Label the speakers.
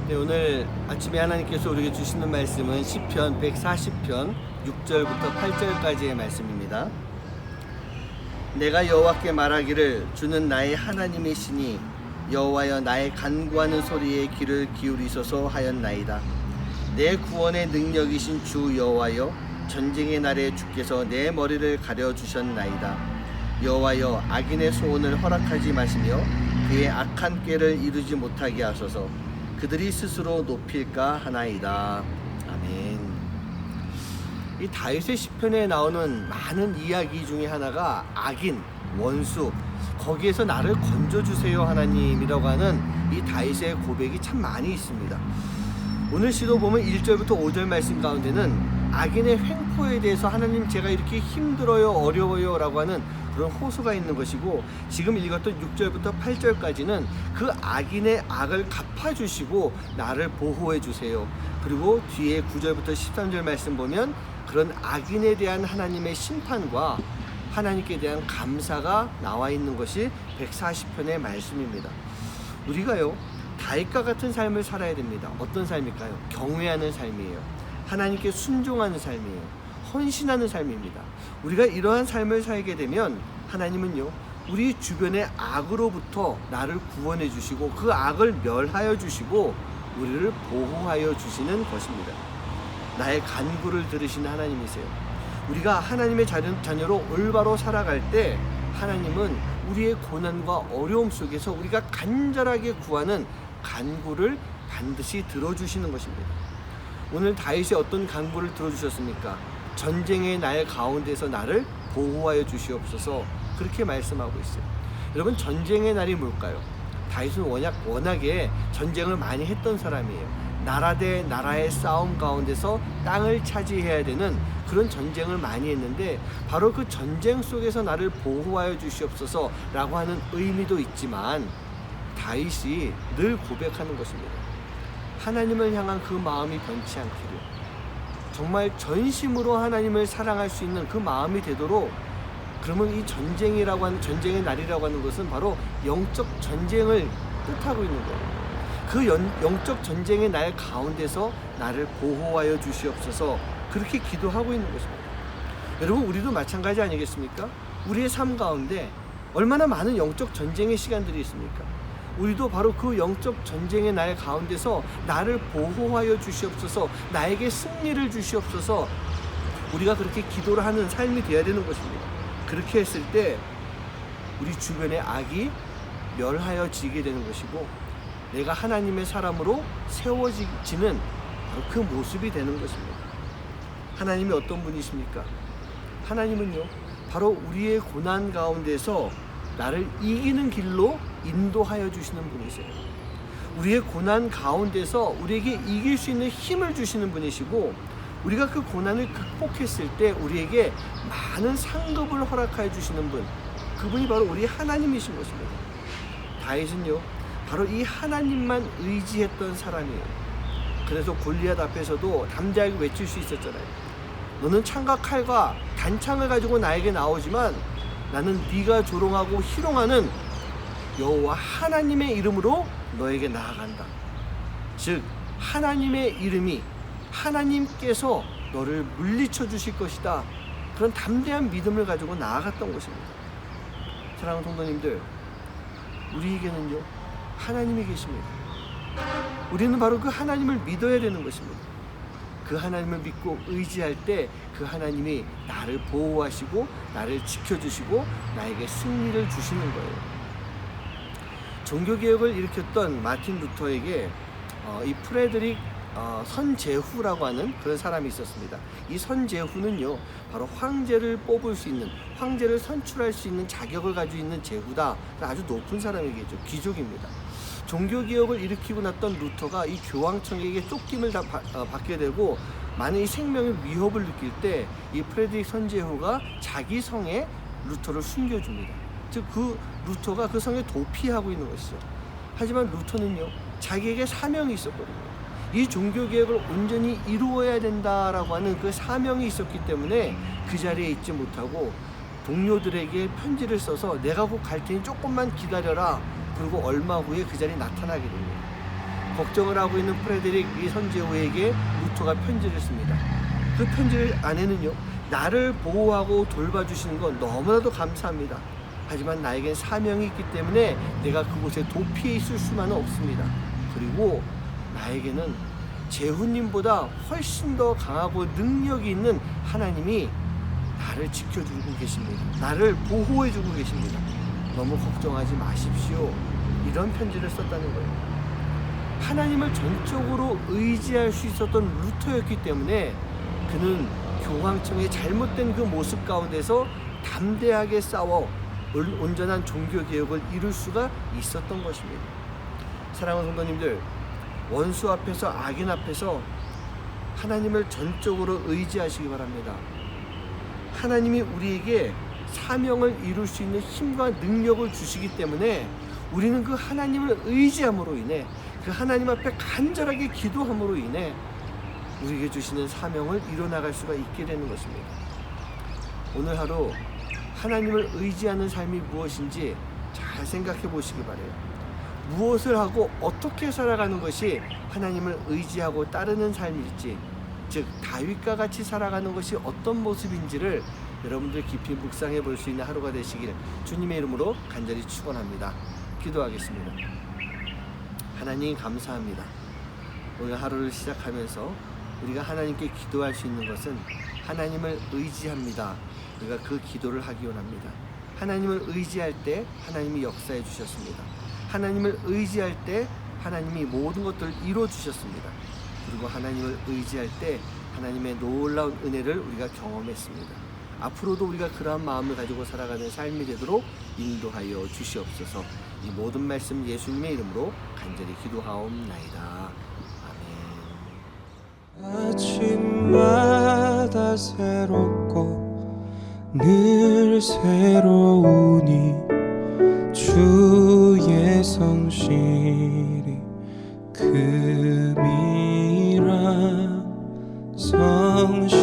Speaker 1: 네, 오늘 아침에 하나님께서 우리에게 주시는 말씀은 시편 140편 6절부터 8절까지의 말씀입니다. 내가 여호와께 말하기를 주는 나의 하나님이시니 여호와여 나의 간구하는 소리에 귀를 기울이소서 하였나이다. 내 구원의 능력이신 주 여호와여 전쟁의 날에 주께서 내 머리를 가려주셨나이다. 여호와여 악인의 소원을 허락하지 마시며 그의 악한 꾀를 이루지 못하게 하소서. 그들이 스스로 높일까 하나이다. 아멘. 이 다윗의 시편에 나오는 많은 이야기 중에 하나가 악인, 원수, 거기에서 나를 건져주세요 하나님이라고 하는 이 다윗의 고백이 참 많이 있습니다. 오늘 시도 보면 1절부터 5절 말씀 가운데는 악인의 횡포에 대해서 하나님 제가 이렇게 힘들어요 어려워요 라고 하는 그런 호소가 있는 것이고, 지금 읽었던 6절부터 8절까지는 그 악인의 악을 갚아주시고 나를 보호해 주세요. 그리고 뒤에 9절부터 13절 말씀 보면 그런 악인에 대한 하나님의 심판과 하나님께 대한 감사가 나와 있는 것이 140편의 말씀입니다. 우리가요 다윗과 같은 삶을 살아야 됩니다. 어떤 삶일까요? 경외하는 삶이에요. 하나님께 순종하는 삶이에요. 헌신하는 삶입니다. 우리가 이러한 삶을 살게 되면 하나님은요 우리 주변의 악으로부터 나를 구원해 주시고 그 악을 멸하여 주시고 우리를 보호하여 주시는 것입니다. 나의 간구를 들으시는 하나님이세요. 우리가 하나님의 자녀로 올바로 살아갈 때 하나님은 우리의 고난과 어려움 속에서 우리가 간절하게 구하는 간구를 반드시 들어주시는 것입니다. 오늘 다윗이 어떤 간구를 들어주셨습니까? 전쟁의 날 가운데서 나를 보호하여 주시옵소서, 그렇게 말씀하고 있어요. 여러분, 전쟁의 날이 뭘까요? 다윗은 워낙에 전쟁을 많이 했던 사람이에요. 나라 대 나라의 싸움 가운데서 땅을 차지해야 되는 그런 전쟁을 많이 했는데, 바로 그 전쟁 속에서 나를 보호하여 주시옵소서 라고 하는 의미도 있지만 다윗이 늘 고백하는 것입니다. 하나님을 향한 그 마음이 변치 않기를, 정말 전심으로 하나님을 사랑할 수 있는 그 마음이 되도록. 그러면 이 전쟁이라고 하는, 전쟁의 날이라고 하는 것은 바로 영적 전쟁을 뜻하고 있는 거예요. 그 영적 전쟁의 날 가운데서 나를 보호하여 주시옵소서, 그렇게 기도하고 있는 것입니다. 여러분, 우리도 마찬가지 아니겠습니까? 우리의 삶 가운데 얼마나 많은 영적 전쟁의 시간들이 있습니까? 우리도 바로 그 영적 전쟁의 날 가운데서 나를 보호하여 주시옵소서, 나에게 승리를 주시옵소서, 우리가 그렇게 기도를 하는 삶이 되어야 되는 것입니다. 그렇게 했을 때 우리 주변의 악이 멸하여지게 되는 것이고 내가 하나님의 사람으로 세워지는 바로 그 모습이 되는 것입니다. 하나님이 어떤 분이십니까? 하나님은요 바로 우리의 고난 가운데서 나를 이기는 길로 인도하여 주시는 분이세요. 우리의 고난 가운데서 우리에게 이길 수 있는 힘을 주시는 분이시고, 우리가 그 고난을 극복했을 때 우리에게 많은 상급을 허락하여 주시는 분, 그분이 바로 우리 하나님이신 것입니다. 다윗은요 바로 이 하나님만 의지했던 사람이에요. 그래서 골리앗 앞에서도 담대하게 외칠 수 있었잖아요. 너는 창과 칼과 단창을 가지고 나에게 나오지만 나는 네가 조롱하고 희롱하는 여호와 하나님의 이름으로 너에게 나아간다. 즉 하나님의 이름이, 하나님께서 너를 물리쳐 주실 것이다. 그런 담대한 믿음을 가지고 나아갔던 것입니다. 사랑하는 성도님들, 우리에게는요 하나님이 계십니다. 우리는 바로 그 하나님을 믿어야 되는 것입니다. 그 하나님을 믿고 의지할 때 그 하나님이 나를 보호하시고 나를 지켜주시고 나에게 승리를 주시는 거예요. 종교개혁을 일으켰던 마틴 루터에게 이 프레드릭 선제후라고 하는 그런 사람이 있었습니다. 이 선제후는요 바로 황제를 뽑을 수 있는, 황제를 선출할 수 있는 자격을 가지고 있는 제후다. 아주 높은 사람이겠죠. 귀족입니다. 종교개혁을 일으키고 났던 루터가 이 교황청에게 쫓김을 받게 되고 많은 이 생명의 위협을 느낄 때 이 프레드릭 선제후가 자기 성에 루터를 숨겨줍니다. 즉 그 루터가 그 성에 도피하고 있는 것이죠. 하지만 루터는요 자기에게 사명이 있었거든요. 이 종교개혁을 온전히 이루어야 된다라고 하는 그 사명이 있었기 때문에 그 자리에 있지 못하고 동료들에게 편지를 써서 내가 곧 갈 테니 조금만 기다려라. 그리고 얼마 후에 그 자리에 나타나게 됩니다. 걱정을 하고 있는 프레데릭 이 선제후에게 루터가 편지를 씁니다. 그 편지 안에는요, 나를 보호하고 돌봐주시는 건 너무나도 감사합니다. 하지만 나에겐 사명이 있기 때문에 내가 그곳에 도피해 있을 수만은 없습니다. 그리고 나에게는 제후님보다 훨씬 더 강하고 능력이 있는 하나님이 나를 지켜주고 계십니다. 나를 보호해주고 계십니다. 너무 걱정하지 마십시오. 이런 편지를 썼다는 거예요. 하나님을 전적으로 의지할 수 있었던 루터였기 때문에 그는 교황청의 잘못된 그 모습 가운데서 담대하게 싸워 온전한 종교개혁을 이룰 수가 있었던 것입니다. 사랑하는 성도님들, 원수 앞에서, 악인 앞에서 하나님을 전적으로 의지하시기 바랍니다. 하나님이 우리에게 사명을 이룰 수 있는 힘과 능력을 주시기 때문에 우리는 그 하나님을 의지함으로 인해, 그 하나님 앞에 간절하게 기도함으로 인해 우리에게 주시는 사명을 이뤄나갈 수가 있게 되는 것입니다. 오늘 하루 하나님을 의지하는 삶이 무엇인지 잘 생각해 보시기 바라요. 무엇을 하고 어떻게 살아가는 것이 하나님을 의지하고 따르는 삶일지, 즉 다윗과 같이 살아가는 것이 어떤 모습인지를 여러분들 깊이 묵상해 볼 수 있는 하루가 되시길 주님의 이름으로 간절히 축원합니다. 기도하겠습니다. 하나님 감사합니다. 오늘 하루를 시작하면서 우리가 하나님께 기도할 수 있는 것은 하나님을 의지합니다. 우리가 그 기도를 하기 원합니다. 하나님을 의지할 때 하나님이 역사해 주셨습니다. 하나님을 의지할 때 하나님이 모든 것들을 이루어 주셨습니다. 그리고 하나님을 의지할 때 하나님의 놀라운 은혜를 우리가 경험했습니다. 앞으로도 우리가 그러한 마음을 가지고 살아가는 삶이 되도록 인도하여 주시옵소서. 이 모든 말씀 예수님의 이름으로 간절히 기도하옵나이다. 아멘.
Speaker 2: 아침마다 새롭고 늘 새로우니 주의 성실이 금이라 성실